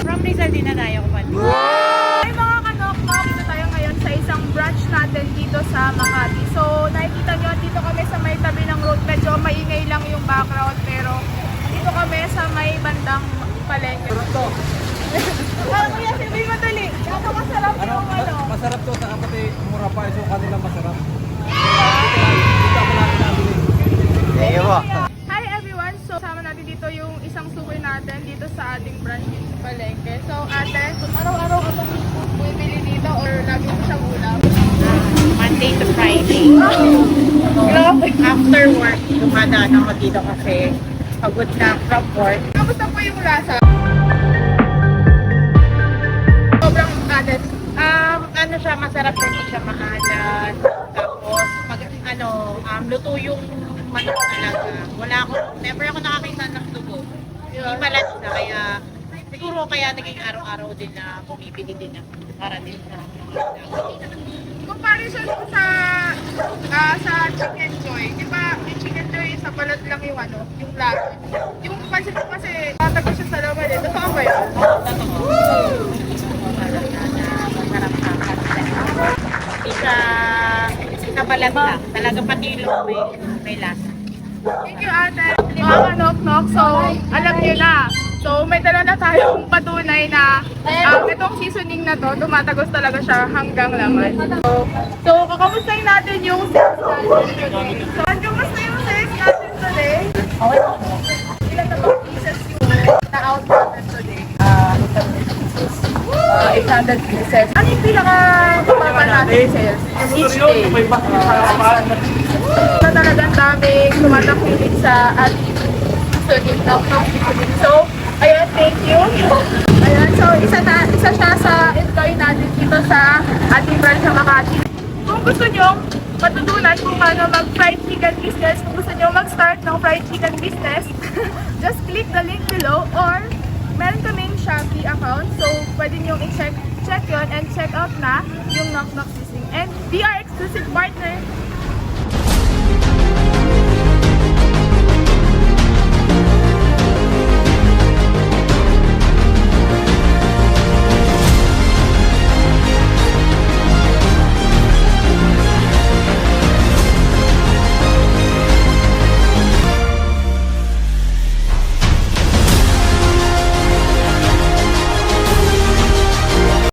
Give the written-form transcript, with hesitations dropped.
From Rizal din na tayo ko pa. Ay mga kanok-nok, dito tayo ngayon sa isang branch natin dito sa Makati. So nakikita nyo, dito kami sa may tabi ng road. Medyo maingay lang yung background, pero dito kami sa may bandang palengke. Kuya, sabi madali. Napakasarap yung ano. Masarap to sa kapatid, mura pa so kanila masarap. Dito ako natin nabili. Thank you po. Hi everyone! So, sama natin dito yung isang suki natin dito sa ating branch dito sa Palengke. So, ate, araw-araw ka bang bumibili dito or lagi mo siyang ulam? Monday to Friday. Grabe! After work, dumadaan ako dito kasi pagod na from work. Kamusta po yung lasa? Sobrang adet. Ano siya, masarap hindi siya maalat. Tapos, luto yung manok talaga. Never ako nakakita ng dugo. Hindi malat na, kaya siguro kaya naging araw-araw din na bumibili din ako para din sa Comparison po sa Chicken Joy. Di ba yung Chicken Joy sa balat lang yung ano, yung lasa. Yung pansit po kasi tatagos siya sa laman eh. Totoo ba yun? Masarap sa hindi siya balat lang. Talaga pati yung may lasa. Thank you, ate. Mga kanok-nok, so alam niyo na. So may dala na tayong patunay na itong seasoning na to, tumatagos talaga siya hanggang laman. So kakamustahin natin yung sales natin today. So kamusta yung sales natin today? Ilan na bang pieces yung na-out natin today? 800 pieces. Ano yung pinaka-mababa natin sales? Each day. Na talagang daming tumatakilig sa ating seasoning ng seasoning. So, ayan, thank you. Ayan, so isa siya sa employee natin dito sa ating branch sa Makati. Kung gusto nyo matutunan kung paano mag-fried chicken business, kung gusto nyo mag-start ng fried chicken business, just click the link below or meron kaming Shopee account. So, pwede nyo i-check yun and check out na yung Knock Knock Seasoning. And we are exclusive partner